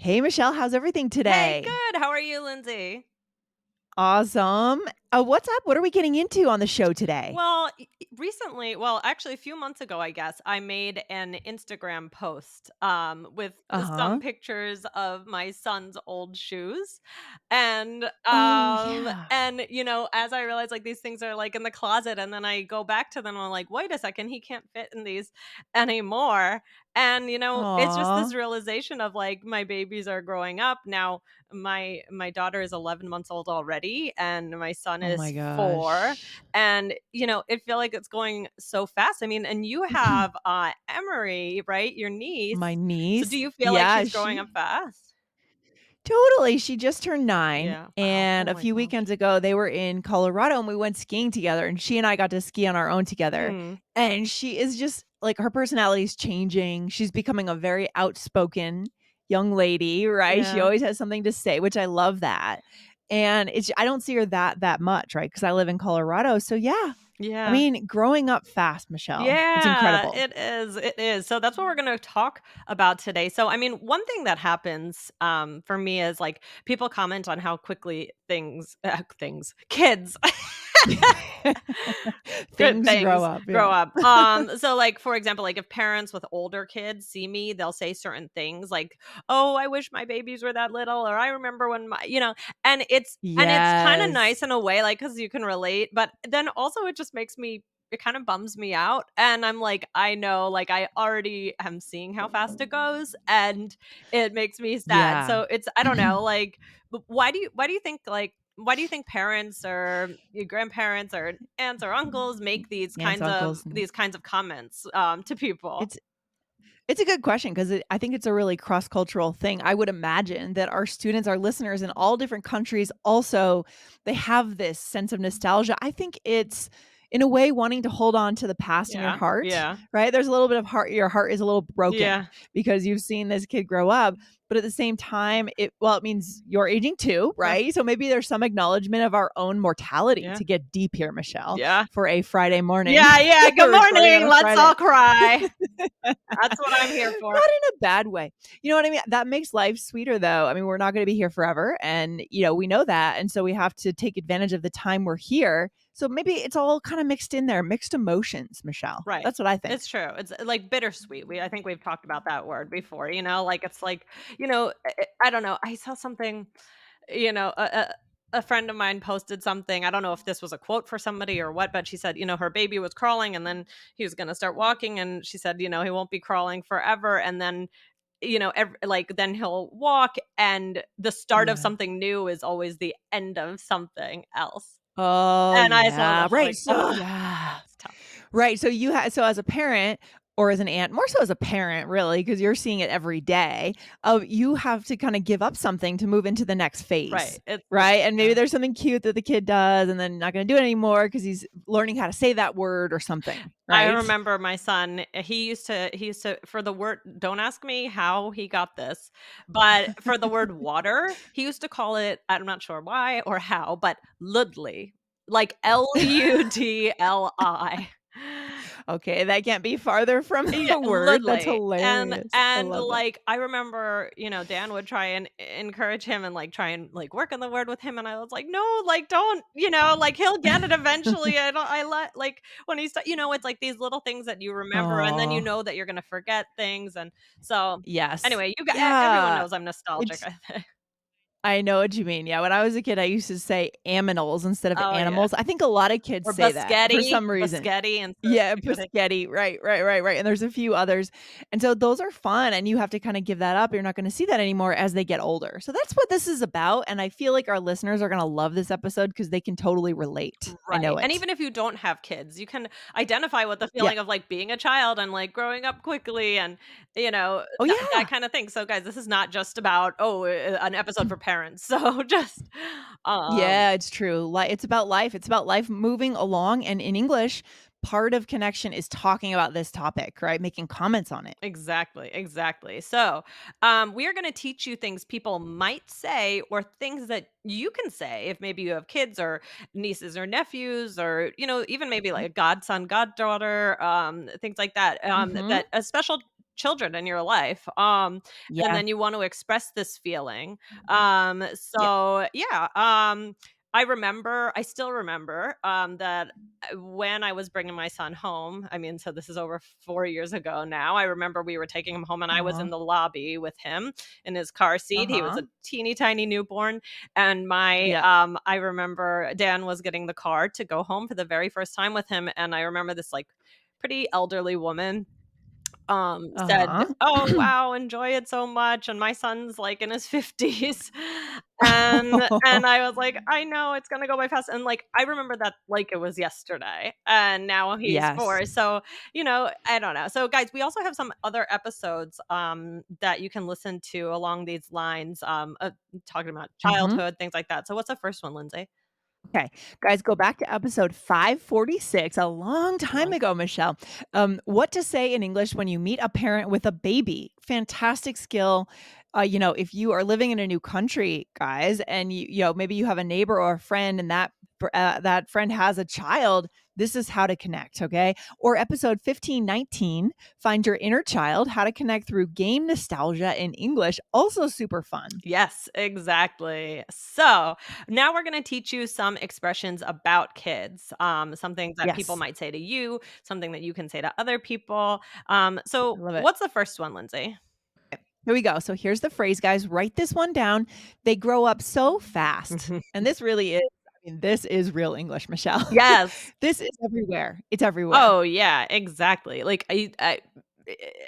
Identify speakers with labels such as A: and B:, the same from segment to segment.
A: Hey, Michelle, how's everything
B: Hey,
A: today?
B: good. How are you, Lindsay?
A: Awesome. What's up? What are we getting into on the show today?
B: Well, recently, well, actually, a few months ago, I guess, I made an Instagram post with some
A: Uh-huh.
B: pictures of my son's old shoes. And
A: Oh, yeah.
B: as I realized like these things are like in the closet and then I go back to them, I'm like, wait a second, he can't fit in these anymore. And it's just
A: Aw.
B: this realization of like my babies are growing up now. My daughter is 11 months old already and my son
A: Oh my
B: is 4.
A: gosh.
B: And it feel like it's going so fast. I mean, and you have Emery, right, your
A: My
B: niece. So do
A: niece,
B: you feel like
A: yeah,
B: she's growing up
A: she
B: fast?
A: totally. She just turned 9,
B: Yeah. Wow.
A: and
B: Oh
A: a
B: my
A: few
B: gosh.
A: weekends ago, they were in Colorado, and we went skiing together, and she and I got to ski on our own together,
B: Mm,
A: and she is just like, her personality is changing. She's becoming a very outspoken young lady, right? She
B: yeah.
A: always has something to say, which I love that, and it's I don't see her that much, right? Because I live in Colorado, so yeah. I
B: Yeah.
A: mean, growing up fast, Michelle, it's
B: Yeah,
A: incredible.
B: it is. It is. So that's what we're going to talk about today. So I mean, one thing that happens for me is like people comment on how quickly things kids good
A: Things grow
B: things
A: up, yeah.
B: grow up. So like for example, like if parents with older kids see me, they'll say certain things like, "Oh, I wish my babies were that little," or "I remember when and it's kind of
A: Yes.
B: nice in a way like cuz you can relate, but then also it kind of bums me out and I'm like, I know like I already am seeing how fast it goes and it makes me sad.
A: Yeah.
B: So it's I don't know, like why do you think parents or your grandparents or aunts or uncles make these
A: Aunts,
B: kinds of
A: uncles, and
B: these kinds of comments to people?
A: it's it's a good question 'cause I think it's a really cross-cultural thing. I would imagine that our students, our listeners in all different countries also, they have this sense of nostalgia. I think it's, in a way, wanting to hold on to the past in your
B: Yeah,
A: heart,
B: yeah,
A: right? There's a little bit of heart your heart is a little broken
B: yeah,
A: because you've seen this kid grow up, but at the same time, it means you're aging too,
B: yeah,
A: right? So maybe there's some acknowledgement of our own mortality
B: yeah,
A: to get deep here, Michelle,
B: yeah,
A: for a Friday morning.
B: yeah, yeah. Good
A: We're recording on
B: morning.
A: a
B: Let's
A: Friday.
B: all cry. That's what I'm here for.
A: Not in a bad way. You know what I mean? That makes life sweeter though. I mean, we're not gonna be here forever, and, we know that, and so we have to take advantage of the time we're here. So maybe it's all kinda mixed in there, mixed emotions, Michelle.
B: Right.
A: That's what I think.
B: It's true. It's like bittersweet. I think we've talked about that word before, like it's like, I don't know. I saw something, you know, a, a a friend of mine posted something. I don't know if this was a quote for somebody or what, but she said, her baby was crawling and then he was going to start walking and she said, he won't be crawling forever and then then he'll walk and the start of
A: Yeah.
B: something new is always the end of something else.
A: Oh,
B: And I saw
A: yeah.
B: that
A: Right,
B: like,
A: so
B: oh,
A: yeah.
B: it's tough.
A: Right, so as a parent or as an aunt, more so as a parent really, because 'cause you're seeing it every day, you have to kinda give up something to move into the next
B: Right.
A: phase,
B: It's
A: right? And maybe
B: yeah.
A: there's something cute that the kid does and then not gonna do it anymore because he's learning how to say that word or something,
B: I
A: right?
B: remember my son, he used to for the word don't ask me how he got this, but for the word water, he used to call it, I'm not sure why or how, but Ludley, like Ludli.
A: Okay, that can't be farther from
B: Yeah,
A: the word. That's
B: literally, and
A: hilarious. I
B: and,
A: love it.
B: like, I remember, Dan would try and encourage him and, like, try and, like, work on the word with him, and I was like, "No, like, don't," like, he'll get it eventually, I let like, when he's it's like these little things that you remember, and then you
A: Oh,
B: know that you're gonna forget things, and so,
A: yes.
B: anyway, everyone
A: Yeah.
B: knows I'm nostalgic,
A: It's
B: I think.
A: I know what you mean. Yeah, when I was a kid, I used to say aminals instead of
B: Oh, yeah.
A: animals. I think a lot of kids
B: Or
A: say that for some reason.
B: Biscotti instead of
A: Yeah,
B: spaghetti.
A: Biscotti, right, and there's a few others, and so those are fun, and you have to kinda give that up. You're not gonna see that anymore as they get older. So that's what this is about, and I feel like our listeners are gonna love this episode because they can totally relate. I
B: Right,
A: know
B: and
A: it.
B: even if you don't have kids, you can identify with the
A: Yeah.
B: feeling of, like, being a child and, like, growing up quickly and,
A: Oh,
B: that
A: yeah.
B: kinda thing. So, guys, this is not just about, "Oh, an episode for parents." So, just, um
A: Yeah, it's true. It's about life. It's about life moving along, and in English, part of connection is talking about this topic, right? Making comments on it.
B: Exactly, exactly. So, we are gonna teach you things people might say or things that you can say if maybe you have kids or nieces or nephews or, even maybe like a godson, goddaughter, things like that.
A: Mhm.
B: That a special children in your life, and
A: Yeah.
B: then you want to express this feeling.
A: Yeah.
B: So yeah, I still remember, that when I was bringing my son home, I mean, so this is over 4 years ago now. I remember we were taking him home and I was
A: Aw.
B: in the lobby with him in his car seat. He was
A: Uh-huh.
B: a teeny tiny newborn, and
A: Yeah.
B: I remember Dan was getting the car to go home for the very first time with him, and I remember this, like, pretty elderly woman said,
A: Uh-huh.
B: "Oh, wow, enjoy it so much," and my son's, like, in his 50s, and I was like, "I know, it's gonna go by fast," and, like, I remember that like it was yesterday, and now he's
A: Yes.
B: 4, so, I don't know. So, guys, we also have some other episodes, that you can listen to along these lines, talking about
A: Mhm.
B: childhood, things like that. So what's the first one, Lindsay?
A: Okay, guys, go back to episode 546, a long time
B: Long
A: ago, Michelle. What to say in English when you meet a parent with a baby. Fantastic skill. If you are living in a new country, guys, and maybe you have a neighbor or a friend, and that friend has a child. This is how to connect, okay? Or episode 1519, find your inner child, how to connect through game nostalgia in English. Also super fun.
B: Yes, exactly. So now we're going to teach you some expressions about kids, some things that people
A: Yes,
B: might say to you, something that you can say to other people.
A: I
B: So,
A: love it.
B: what's the first one, Lindsay?
A: Here we go. So here's the phrase, guys. Write this one down. They grow up so fast.
B: Mhm.
A: And this really is, I mean, this is real English, Michelle.
B: Yes.
A: This is everywhere. It's everywhere.
B: Oh, yeah, exactly. Like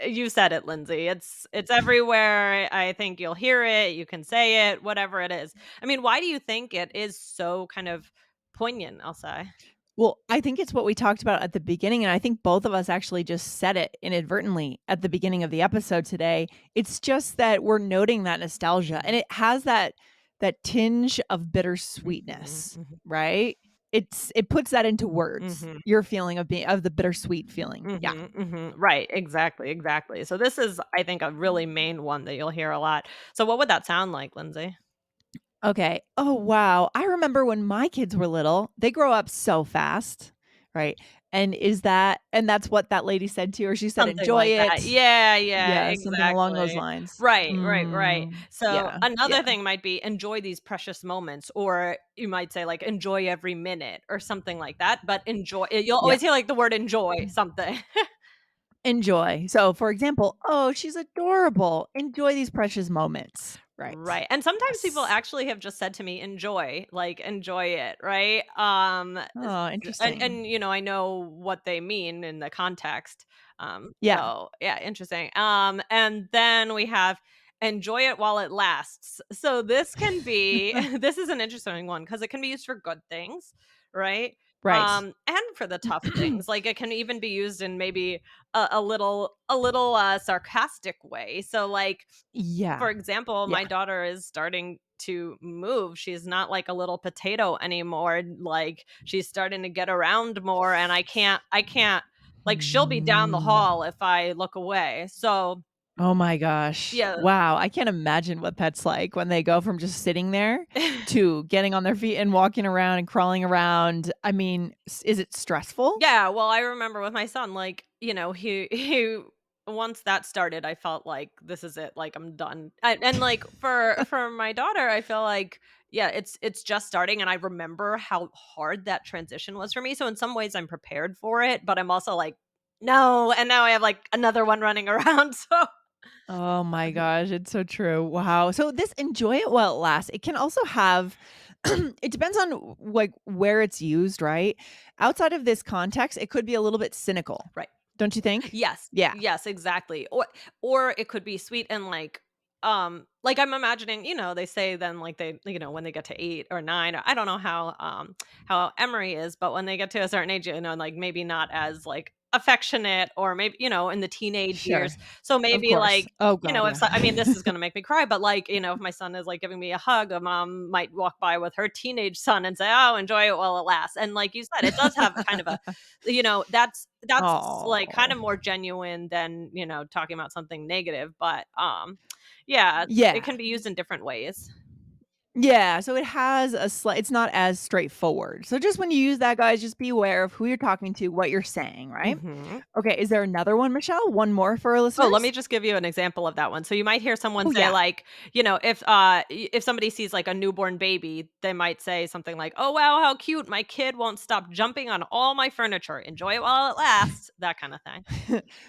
B: you said it, Lindsay. It's everywhere. I think you'll hear it. You can say it, whatever it is. I mean, why do you think it is so kind of poignant? I'll say.
A: Well, I think it's what we talked about at the beginning. And I think both of us actually just said it inadvertently at the beginning of the episode today. It's just that we're noting that nostalgia and it has that tinge of
B: Mhm,
A: bittersweetness,
B: mhm,
A: right? It puts that into words,
B: mhm.
A: your feeling of the bittersweet feeling. Yeah.
B: Mhm, mhm. Right, exactly, exactly. So this is, I think, a really main one that you'll hear a lot. So what would that sound like, Lindsay?
A: Okay. Oh, wow. I remember when my kids were little, they grow up so fast, right? And that's what that lady said to you, or she said,
B: Something
A: "Enjoy
B: like that.
A: it."
B: Yeah, yeah,
A: Yeah, something along those
B: exactly.
A: lines.
B: Right, right, right. So
A: Yeah,
B: another
A: yeah,
B: thing might be enjoy these precious moments, or you might say like enjoy every minute or something like that. But enjoy, you'll
A: yeah.
B: always hear like the word enjoy something.
A: Enjoy. So, for example, "Oh, she's adorable. Enjoy these precious moments." Right.
B: Right, and sometimes people
A: Yes.
B: actually have just said to me, "Enjoy, like, enjoy it," right? S
A: Oh, interesting.
B: I know what they mean in the context,
A: Yeah.
B: so, yeah, interesting, and then we have enjoy it while it lasts. So this can be this is an interesting one because it can be used for good things, right?
A: Right.
B: And for the tough things, like, it can even be used in maybe a little sarcastic way, so, like,
A: Yeah.
B: for example,
A: Yeah.
B: my daughter is starting to move. She's not like a little potato anymore. Like she's starting to get around more and I can't like she'll be down the
A: Mm.
B: hall if I look away. So,
A: Oh my gosh.
B: yeah.
A: Wow, I can't imagine what that's like when they go from just sitting there to getting on their feet and walking around and crawling around. I mean, is it stressful?
B: Yeah, well, I remember with my son, like, he once that started, I felt like this is it, like I'm done. And like for my daughter, I feel like yeah, it's just starting and I remember how hard that transition was for me. So in some ways I'm prepared for it, but I'm also like no, and now I have like another one running around. So
A: Oh my gosh, it's so true. Wow. So this enjoy it while it lasts. It can also have it depends on like where it's used, right? Outside of this context, it could be a little bit cynical.
B: right.
A: Don't you think?
B: Yes.
A: Yeah.
B: Yes, exactly. Or it could be sweet and like I'm imagining, they say then like they when they get to 8 or 9, or I don't know how Emery is, but when they get to a certain age, like maybe not as like affectionate or maybe, in the teenage
A: Sure.
B: years. So
A: Of
B: maybe
A: course.
B: like
A: Oh god,
B: if
A: yeah.
B: I mean this is going to make me cry, but like, if my son is like giving me a hug, a mom might walk by with her teenage son and say, "Oh, enjoy it while it lasts." And like you said, it does have kind of a that's, like, kind
A: Oh.
B: of more genuine than, talking about something negative, but, yeah, it
A: Yeah.
B: can be used in different ways.
A: Yeah, so it has a slight it's not as straightforward. So just when you use that, guys, just be aware of who you're talking to, what you're saying, right?
B: Mhm.
A: Okay, is there another one, Michelle? One more for our
B: Oh, let
A: listeners?
B: me just give you an example of that one. So you might hear someone
A: Oh,
B: say
A: yeah.
B: like, if somebody sees like a newborn baby, they might say something like, "Oh wow, how cute. My kid won't stop jumping on all my furniture. Enjoy it while it lasts." That kind of thing.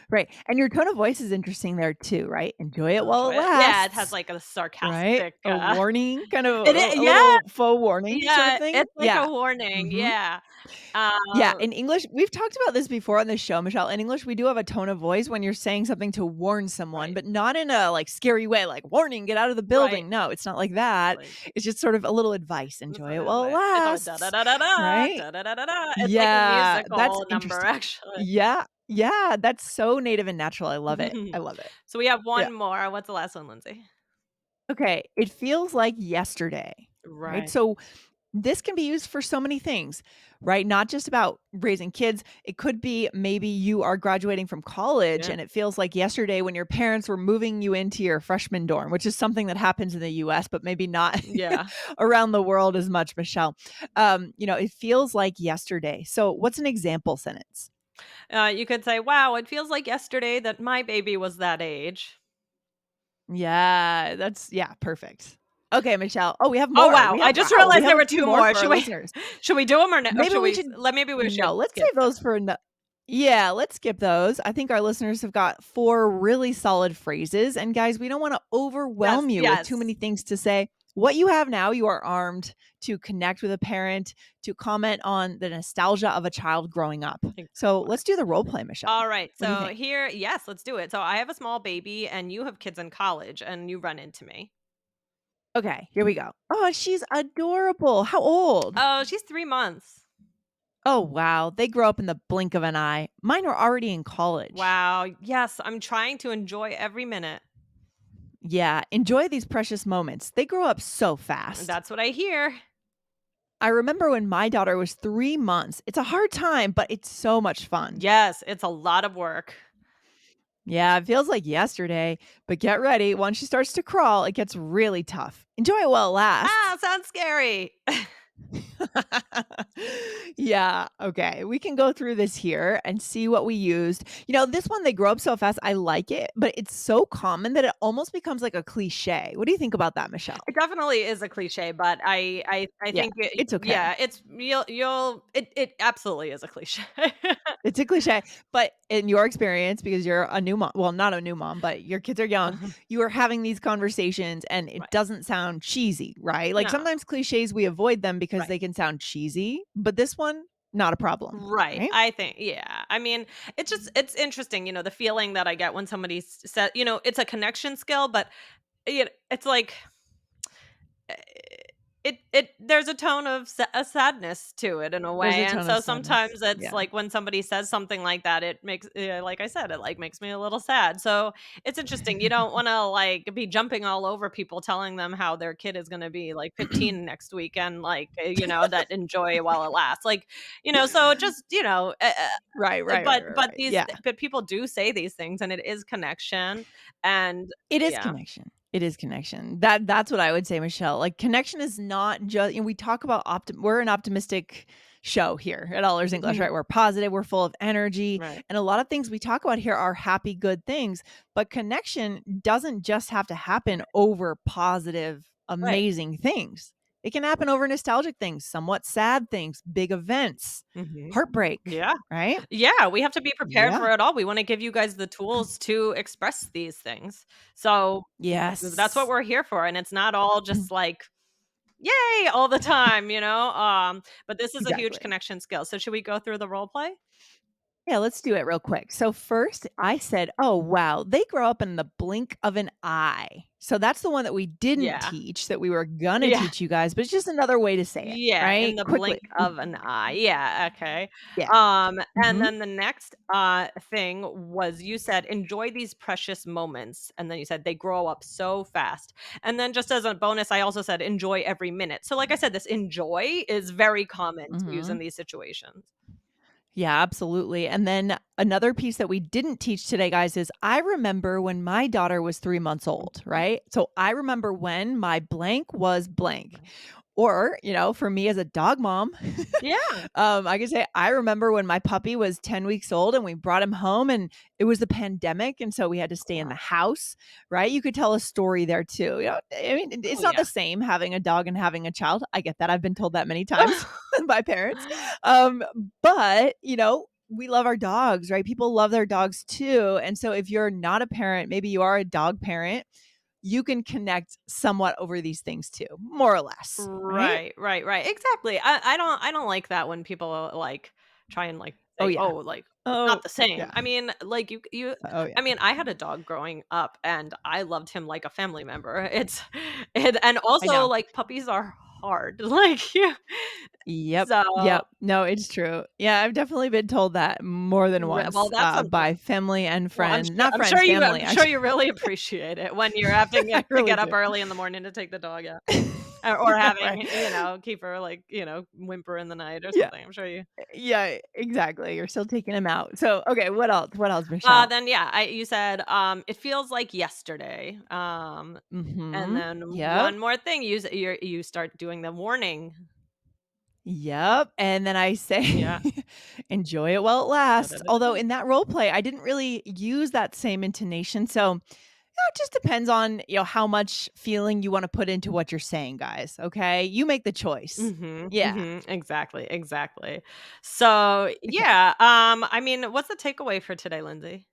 A: Right, and your tone of voice is interesting there too, right? Enjoy it while
B: Enjoy
A: it
B: it. Yeah, it has
A: lasts,
B: like a
A: right?
B: sarcastic
A: A warning, kind of a
B: yeah,
A: little faux warning sort of
B: yeah,
A: thing?
B: it's like
A: Yeah.
B: a warning.
A: Mhm.
B: Yeah.
A: Yeah,
B: Um,
A: in English we've talked about this before on the show, Michelle. In English, we do have a tone of voice when you're saying something to warn someone,
B: right.
A: but not in a, like, scary way, like, "Warning, get out of the
B: Right.
A: building." No, it's not like that.
B: Like
A: It's just sort of a little advice,
B: that's
A: "Enjoy
B: what
A: it
B: it is.
A: while it
B: It's always da da
A: lasts."
B: da da da,
A: Right?
B: da da da da da. It's like a
A: Yeah, that's
B: musical number,
A: interesting.
B: actually.
A: Yeah, yeah, that's so native and natural. I love it. I love it.
B: So we have
A: Yeah.
B: one more. What's the last one, Lindsay?
A: Okay, it feels like yesterday, right?
B: Right.
A: So this can be used for so many things, right? Not just about raising kids. It could be maybe you are graduating from college
B: Yeah.
A: and it feels like yesterday when your parents were moving you into your freshman dorm, which is something that happens in the US, but maybe not
B: Yeah.
A: around the world as much, Michelle. It feels like yesterday. So, what's an example sentence?
B: You could say, "Wow, it feels like yesterday that my baby was that age."
A: Yeah, yeah, perfect. Okay, Michelle. Oh, we have
B: Oh,
A: more.
B: wow.
A: We
B: I
A: have
B: just
A: wow, we
B: realized
A: have
B: there
A: a
B: were
A: few
B: 2
A: more
B: more.
A: for our listeners.
B: Should we do them or no? Or
A: Maybe we should
B: maybe we should
A: no, let's
B: skip
A: save
B: them.
A: those for yeah, let's skip those. I think our listeners have got 4 really solid phrases, and guys, we don't wanna
B: Yes,
A: overwhelm you with too
B: yes.
A: many things to say. What you have now, you are armed to connect with a parent, to comment on the nostalgia of a child growing up. So,
B: Exactly.
A: let's do the role play, Michelle.
B: All right.
A: What do you
B: So
A: think?
B: here, yes, let's do it. So I have a small baby and you have kids in college and you run into me.
A: Okay, here we go. Oh, she's adorable. How old?
B: Oh, she's 3 months.
A: Oh, wow. They grow up in the blink of an eye. Mine are already in college.
B: Wow. Yes, I'm trying to enjoy every minute.
A: Yeah, enjoy these precious moments. They grow up so fast.
B: That's what I hear.
A: I remember when my daughter was 3 months. It's a hard time, but it's so much fun.
B: Yes, it's a lot of work.
A: Yeah, it feels like yesterday, but get ready. Once she starts to crawl, it gets really tough. Enjoy it while it
B: Ah,
A: lasts.
B: sounds scary.
A: Yeah, okay. We can go through this here and see what we used. This one, they grow up so fast. I like it, but it's so common that it almost becomes like a cliche. What do you think about that, Michelle?
B: It definitely is a cliche, but I
A: Yeah,
B: think
A: it's okay.
B: yeah, it's you'll it absolutely is a cliche.
A: It's a cliche, but in your experience, because you're a new mom, well, not a new mom, but your kids are young, you are having these conversations and it
B: Right.
A: doesn't sound cheesy, right? Like
B: No.
A: sometimes cliches, we avoid them because
B: Right.
A: they can sound cheesy, but this one, not a problem,
B: Right.
A: right?
B: I think yeah. I mean, it's interesting, the feeling that I get when somebody said, it's a connection skill, but it's like eh, it there's a tone of a sadness to it in a
A: There's
B: way,
A: a
B: and
A: ton of
B: so
A: sadness.
B: sometimes it's
A: Yeah.
B: like when somebody says something like that, it makes like I said, it like makes me a little sad. So it's interesting. You don't want to like be jumping all over people telling them how their kid is going to be like 15 next weekend, like that enjoy while it lasts. Like so just
A: Right, right, right, right,
B: but
A: right.
B: these
A: Yeah.
B: but people do say these things, and it is connection, and
A: It is
B: yeah.
A: connection. It is connection. That's what I would say, Michelle. Like connection is not just we talk about we're an optimistic show here at All Ears English, right? We're positive, we're full of energy,
B: Right.
A: and a lot of things we talk about here are happy, good things. But connection doesn't just have to happen
B: Right.
A: over positive,
B: Right.
A: amazing things. It can happen over nostalgic things, somewhat sad things, big events,
B: Mhm.
A: heartbreak,
B: Yeah.
A: right?
B: Yeah, we have to be prepared
A: Yeah.
B: for it all. We wanna give you guys the tools to express these things. So, that's what
A: Yes.
B: we're here for, and it's not all just like, "Yay!" all the time, but this is a huge
A: Exactly.
B: connection skill. So should we go through the role play?
A: Yeah, let's do it real quick. So first, I said, "Oh, wow, they grow up in the blink of an eye." So that's the one that we didn't
B: Yeah.
A: teach that we were gonna
B: Yeah.
A: teach you guys, but it's just another way to say it,
B: Yeah, in
A: right?
B: the
A: Quickly.
B: blink of an eye. Yeah, okay.
A: Yeah.
B: And
A: Mhm.
B: then the next, thing was you said, "Enjoy these precious moments," and then you said, "They grow up so fast." And then just as a bonus, I also said, "Enjoy every minute." So like I said, this "enjoy" is very common to use in
A: Mhm.
B: these situations.
A: Yeah, absolutely. And then another piece that we didn't teach today, guys, is I remember when my daughter was 3 months old,
B: Mhm.
A: right? So I remember when my blank was blank.
B: Right.
A: Or, for me as a dog mom,
B: Yeah.
A: I can say I remember when my puppy was 10 weeks old and we brought him home and it was the pandemic. And so we had to stay in the house, right? You could tell a story there too. I mean, it's
B: Oh,
A: not
B: yeah.
A: the same having a dog and having a child. I get that. I've been told that many times by parents. Um, but, we love our dogs, right? People love their dogs too. And so if you're not a parent, maybe you are a dog parent, you can connect somewhat over these things too, more or less, right?
B: Right, right, right. Exactly. I don't like that when people, like, try and, like,
A: Oh,
B: say,
A: yeah.
B: "Oh, like, it's not
A: Oh,
B: the same."
A: yeah.
B: I mean, like,
A: Oh,
B: I
A: yeah.
B: mean, I had a dog growing up, and I loved him like a family member. It's and
A: I
B: also,
A: know.
B: like, puppies are hard. Like, yeah.
A: Yep.
B: So,
A: Yep. No, it's true. Yeah, I've definitely been told that more than
B: well,
A: once,
B: that's something.
A: by family and
B: Well,
A: friend not friends,
B: I'm
A: family,
B: sure
A: actually.
B: you really appreciate it when you're having
A: I
B: to
A: really
B: get up
A: do.
B: early in the morning to take the dog out. Or having,
A: Right.
B: keep her, like, whimper in the night or
A: Yeah.
B: something, I'm sure you
A: Yeah, exactly. You're still taking him out. So, okay, what else? What else, Michelle?
B: then, yeah, I you said, "It feels like yesterday," and
A: Mhm.
B: then
A: Yep.
B: one more thing, you start doing the warning.
A: Yep, and then I say,
B: Yeah.
A: "Enjoy it while it lasts." Although
B: Da-da-da-da-da.
A: in that role play, I didn't really use that same intonation, so, it just depends on, how much feeling you wanna put into what you're saying, guys, okay? You make the choice.
B: Mhm,
A: Yeah.
B: mhm, exactly, exactly. So,
A: Okay.
B: yeah, I mean, what's the takeaway for today, Lindsay?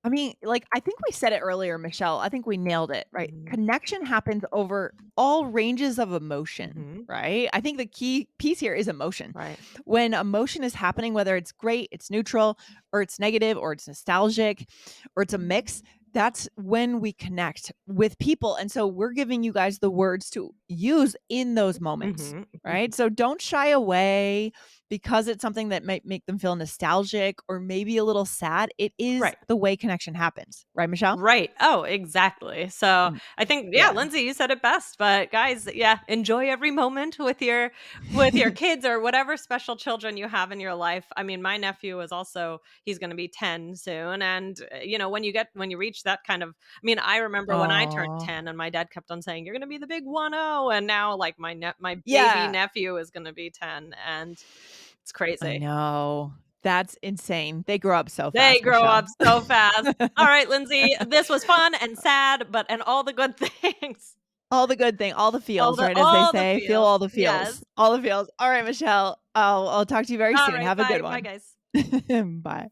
A: I mean, like, I think we said it earlier, Michelle. I think we nailed it, right?
B: Mhm,
A: Connection happens over all ranges of emotion,
B: mhm,
A: right? I think the key piece here is emotion.
B: right.
A: When emotion is happening, whether it's great, it's neutral, or it's negative, or it's nostalgic, or it's a mix, that's when we connect with people. And so we're giving you guys the words to use in those moments,
B: Mhm, mhm.
A: right? So don't shy away because it's something that might make them feel nostalgic or maybe a little sad. It is
B: Right.
A: the way connection happens, right, Michelle?
B: Right. Oh, exactly. So,
A: Mm,
B: I think, yeah,
A: yeah.
B: Lindsay, you said it best, but guys, yeah, enjoy every moment with your kids or whatever special children you have in your life. I mean, my nephew is also he's going to be 10 soon, and when you reach that kind of I mean, I remember when I turned
A: Oh,
B: 10 and my dad kept on saying you're going to be the big 1-0, and now like my baby
A: yeah.
B: nephew is going to be 10, and it's
A: I
B: crazy.
A: know. That's insane. They grow up so
B: They
A: fast,
B: grow up
A: Michelle.
B: so fast. All right, Lindsay, this was fun and sad, and all the good things.
A: All the good thing, all the feels, right, as they
B: All the
A: say, feel
B: feels.
A: all the
B: Yes.
A: feels, all the feels. All right, Michelle, I'll talk to you very
B: All
A: soon.
B: right,
A: Have a
B: bye.
A: good
B: Bye,
A: one.
B: guys.
A: Bye.